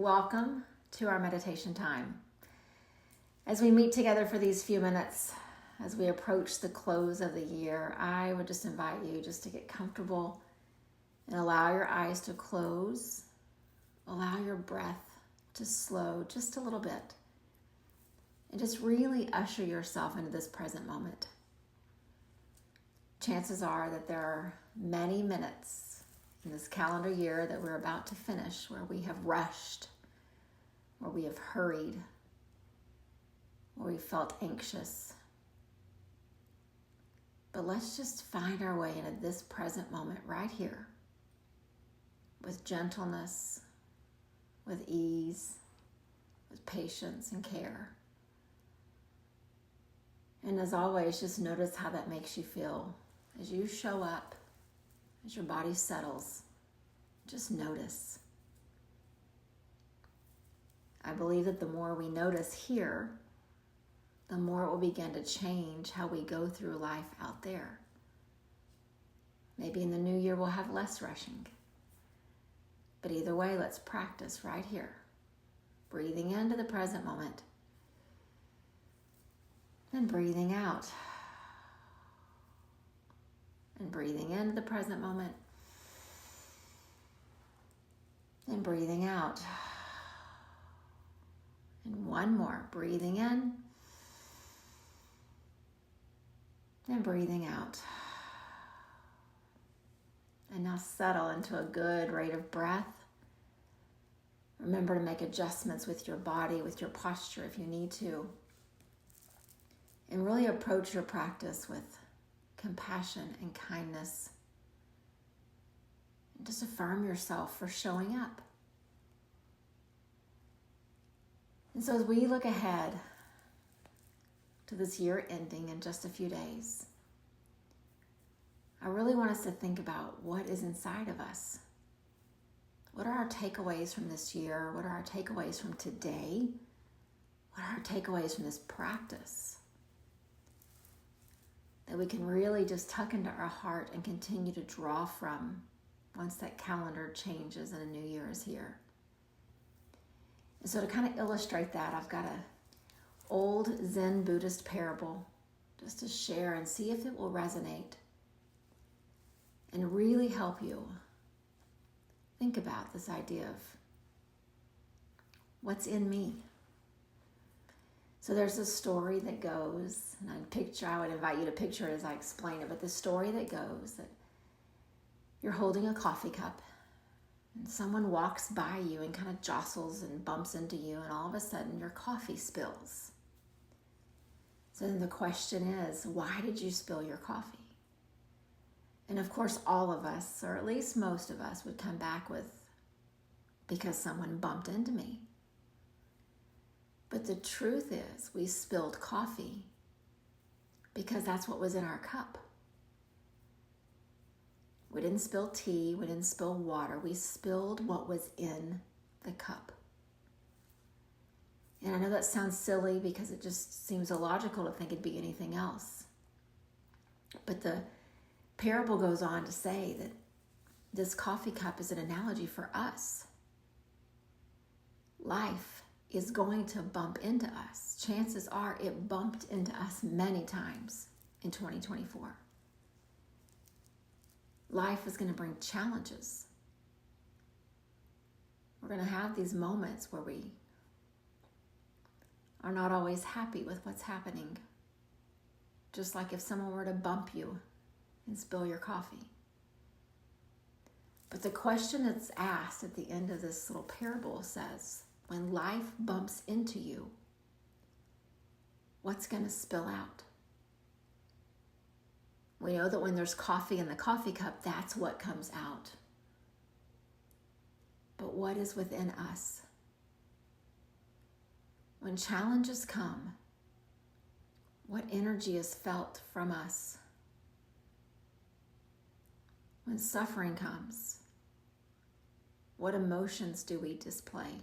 welcome to our meditation time. As we meet together for these few minutes, as we approach the close of the year, I would just invite you just to get comfortable and allow your eyes to close. Allow your breath to slow just a little bit. And just really usher yourself into this present moment. Chances are that there are many minutes in this calendar year that we're about to finish where we have rushed, where we have hurried, where we felt anxious. But let's just find our way into this present moment right here with gentleness, with ease, with patience and care. And as always, just notice how that makes you feel. As you show up, as your body settles, just notice. I believe that the more we notice here, the more it will begin to change how we go through life out there. Maybe in the new year we'll have less rushing. But either way, let's practice right here. Breathing into the present moment. And breathing out. And breathing into the present moment. And breathing out. And one more. Breathing in. And breathing out. And now settle into a good rate of breath. Remember to make adjustments with your body, with your posture if you need to. And really approach your practice with compassion and kindness. And just affirm yourself for showing up. And so as we look ahead to this year ending in just a few days, I really want us to think about what is inside of us. What are our takeaways from this year? What are our takeaways from today? What are our takeaways from this practice? That we can really just tuck into our heart and continue to draw from once that calendar changes and a new year is here. And so to kind of illustrate that, I've got an old Zen Buddhist parable just to share and see if it will resonate and really help you think about this idea of what's in me. So there's a story that goes, and I would invite you to picture it as I explain it, but the story that goes that you're holding a coffee cup and someone walks by you and kind of jostles and bumps into you, and all of a sudden your coffee spills. So then the question is, why did you spill your coffee? And of course, all of us, or at least most of us, would come back with, because someone bumped into me. But the truth is, we spilled coffee because that's what was in our cup. We didn't spill tea, we didn't spill water, we spilled what was in the cup. And I know that sounds silly because it just seems illogical to think it'd be anything else. But the parable goes on to say that this coffee cup is an analogy for us. Life is going to bump into us. Chances are it bumped into us many times in 2024. Life is going to bring challenges. We're going to have these moments where we are not always happy with what's happening. Just like if someone were to bump you and spill your coffee. But the question that's asked at the end of this little parable says, when life bumps into you, what's going to spill out? We know that when there's coffee in the coffee cup, that's what comes out. But what is within us? When challenges come, what energy is felt from us? When suffering comes, what emotions do we display?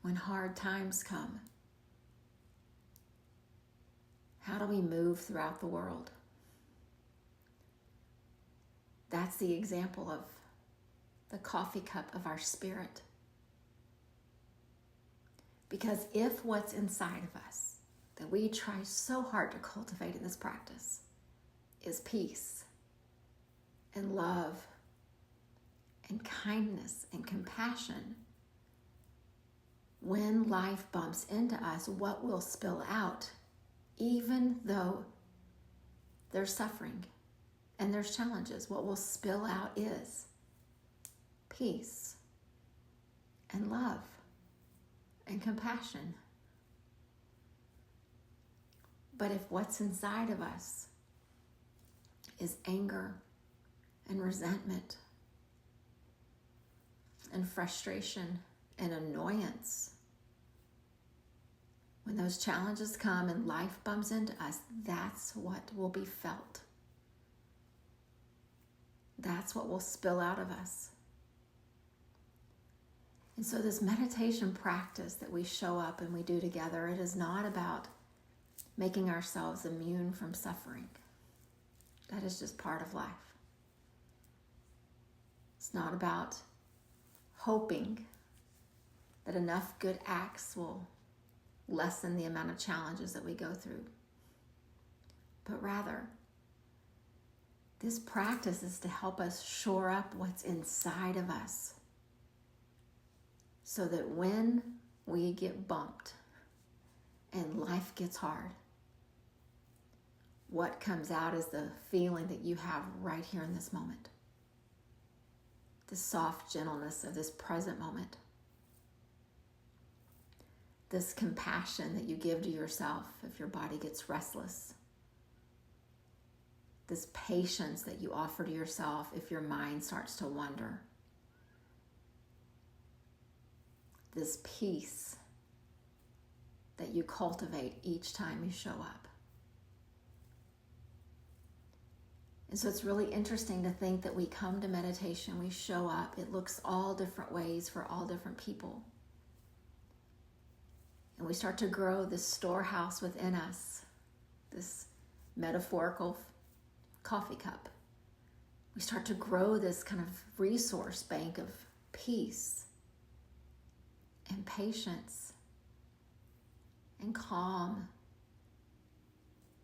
When hard times come, how do we move throughout the world? That's the example of the coffee cup of our spirit. Because if what's inside of us that we try so hard to cultivate in this practice is peace and love and kindness and compassion, when life bumps into us, what will spill out, even though there's suffering and there's challenges, what will spill out is peace and love and compassion. But if what's inside of us is anger and resentment and frustration and annoyance, when those challenges come and life bumps into us, that's what will be felt. That's what will spill out of us. And so this meditation practice that we show up and we do together, it is not about making ourselves immune from suffering. That is just part of life. It's not about hoping that enough good acts will lessen the amount of challenges that we go through. But rather, this practice is to help us shore up what's inside of us so that when we get bumped and life gets hard, what comes out is the feeling that you have right here in this moment. The soft gentleness of this present moment. This compassion that you give to yourself if your body gets restless. This patience that you offer to yourself if your mind starts to wander. This peace that you cultivate each time you show up. And so it's really interesting to think that we come to meditation, we show up, it looks all different ways for all different people. And we start to grow this storehouse within us, this metaphorical coffee cup. We start to grow this kind of resource bank of peace and patience and calm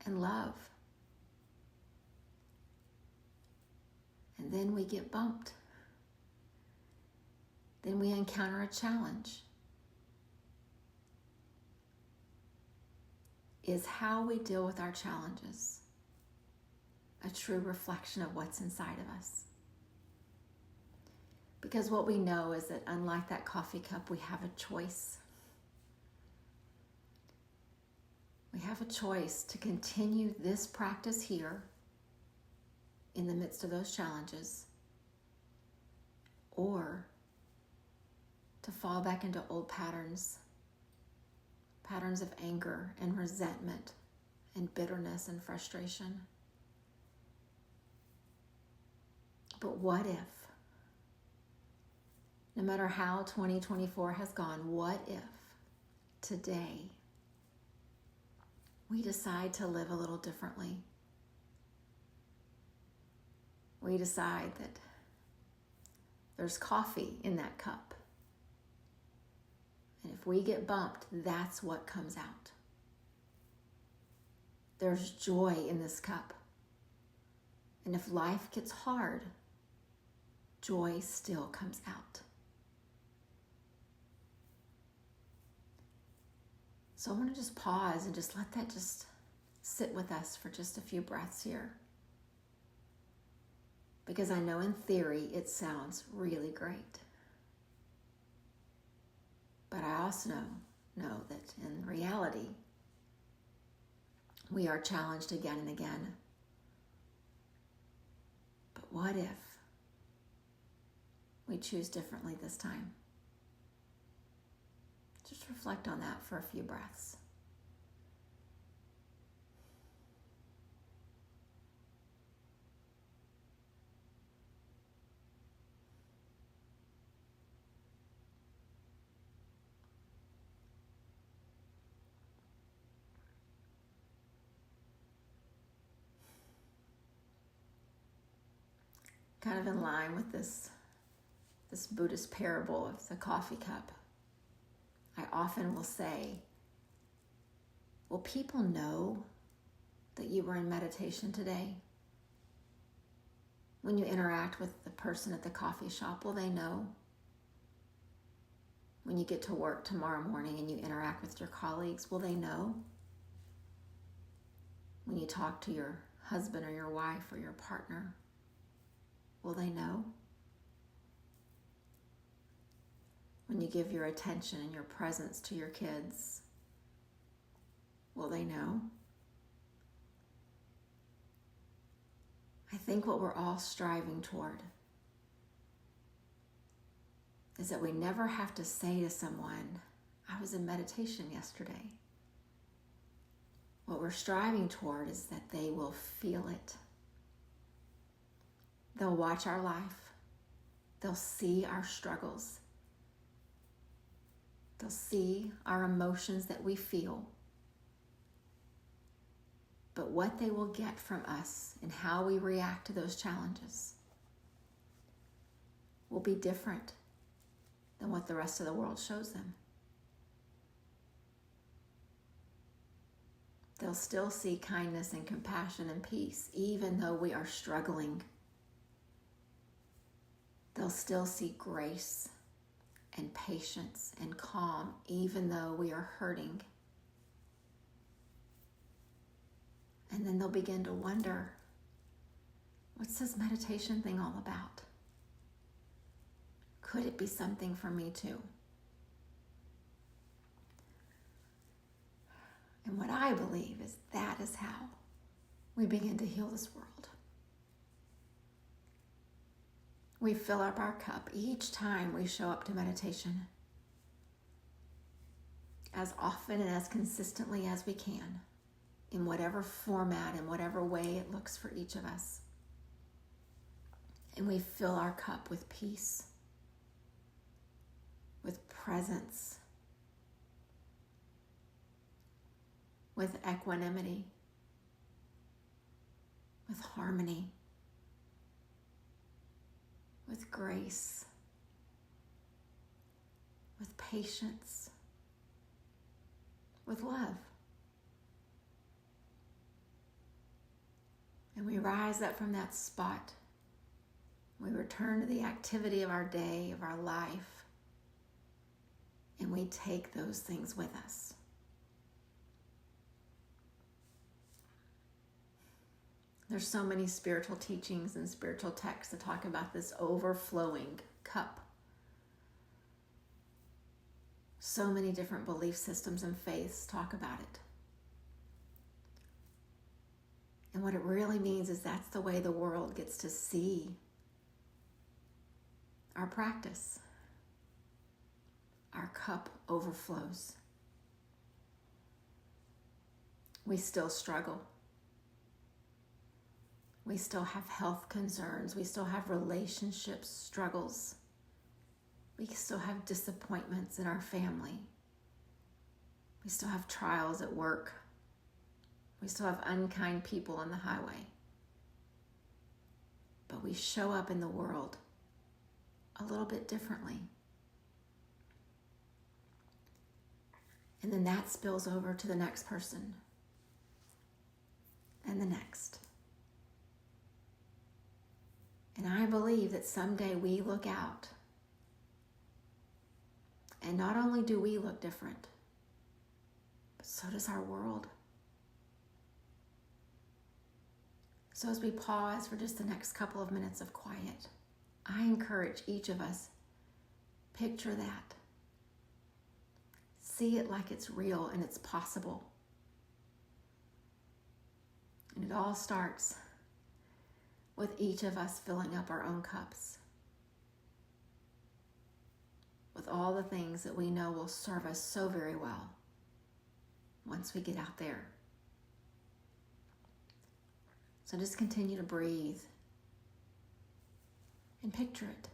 and love. And then we get bumped. Then we encounter a challenge. Is how we deal with our challenges a true reflection of what's inside of us? Because what we know is that unlike that coffee cup, we have a choice. We have a choice to continue this practice here in the midst of those challenges, or to fall back into old patterns of anger and resentment and bitterness and frustration. But what if, no matter how 2024 has gone, what if today we decide to live a little differently? We decide that there's coffee in that cup. And if we get bumped, that's what comes out. There's joy in this cup. And if life gets hard, joy still comes out. So I want to just pause and just let that just sit with us for just a few breaths here. Because I know in theory it sounds really great. But I also know that in reality, we are challenged again and again. But what if we choose differently this time? Just reflect on that for a few breaths. Kind of in line with this this Buddhist parable of the coffee cup, I often will say, will people know that you were in meditation today? When you interact with the person at the coffee shop, will they know? When you get to work tomorrow morning and you interact with your colleagues, will they know? When you talk to your husband or your wife or your partner, will they know? When you give your attention and your presence to your kids, will they know? I think what we're all striving toward is that we never have to say to someone, I was in meditation yesterday. What we're striving toward is that they will feel it. They'll watch our life. They'll see our struggles. They'll see our emotions that we feel. But what they will get from us and how we react to those challenges will be different than what the rest of the world shows them. They'll still see kindness and compassion and peace, even though we are struggling. They'll still see grace and patience and calm, even though we are hurting. And then they'll begin to wonder, what's this meditation thing all about? Could it be something for me too? And what I believe is that is how we begin to heal this world. We fill up our cup each time we show up to meditation, as often and as consistently as we can, in whatever format, in whatever way it looks for each of us. And we fill our cup with peace, with presence, with equanimity, with harmony, with grace, with patience, with love. And we rise up from that spot. We return to the activity of our day, of our life, and we take those things with us. There's so many spiritual teachings and spiritual texts that talk about this overflowing cup. So many different belief systems and faiths talk about it. And what it really means is that's the way the world gets to see our practice. Our cup overflows. We still struggle. We still have health concerns. We still have relationship struggles. We still have disappointments in our family. We still have trials at work. We still have unkind people on the highway. But we show up in the world a little bit differently. And then that spills over to the next person and the next. And I believe that someday we look out, and not only do we look different, but so does our world. So as we pause for just the next couple of minutes of quiet, I encourage each of us, picture that. See it like it's real and it's possible. And it all starts with each of us filling up our own cups with all the things that we know will serve us so very well once we get out there. So just continue to breathe and picture it.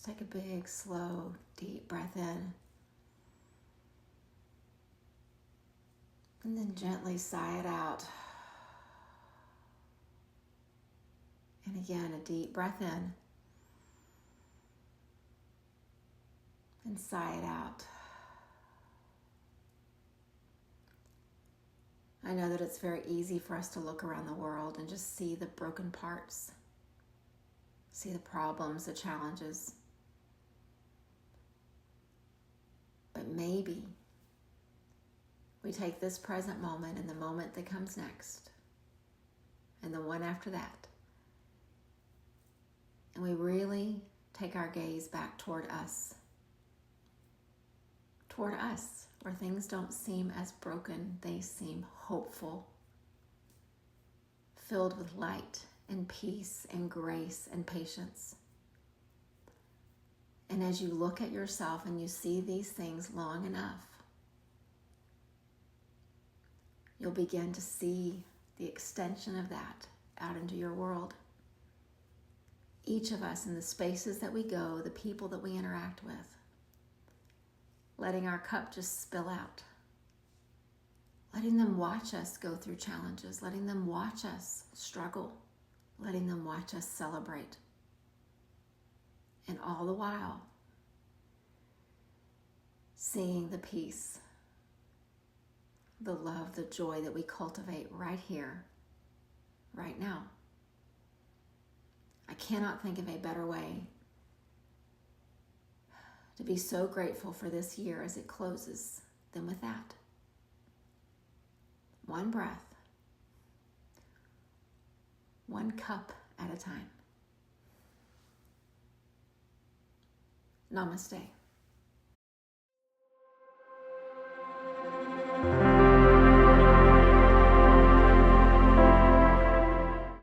Just take a big, slow, deep breath in. And then gently sigh it out. And again, a deep breath in. And sigh it out. I know that it's very easy for us to look around the world and just see the broken parts, see the problems, the challenges. But maybe we take this present moment and the moment that comes next and the one after that, and we really take our gaze back toward us, where things don't seem as broken, they seem hopeful, filled with light and peace and grace and patience. And as you look at yourself and you see these things long enough, you'll begin to see the extension of that out into your world. Each of us in the spaces that we go, the people that we interact with, letting our cup just spill out. Letting them watch us go through challenges, letting them watch us struggle, letting them watch us celebrate. And all the while, seeing the peace, the love, the joy that we cultivate right here, right now. I cannot think of a better way to be so grateful for this year as it closes than with that. One breath, one cup at a time. Namaste.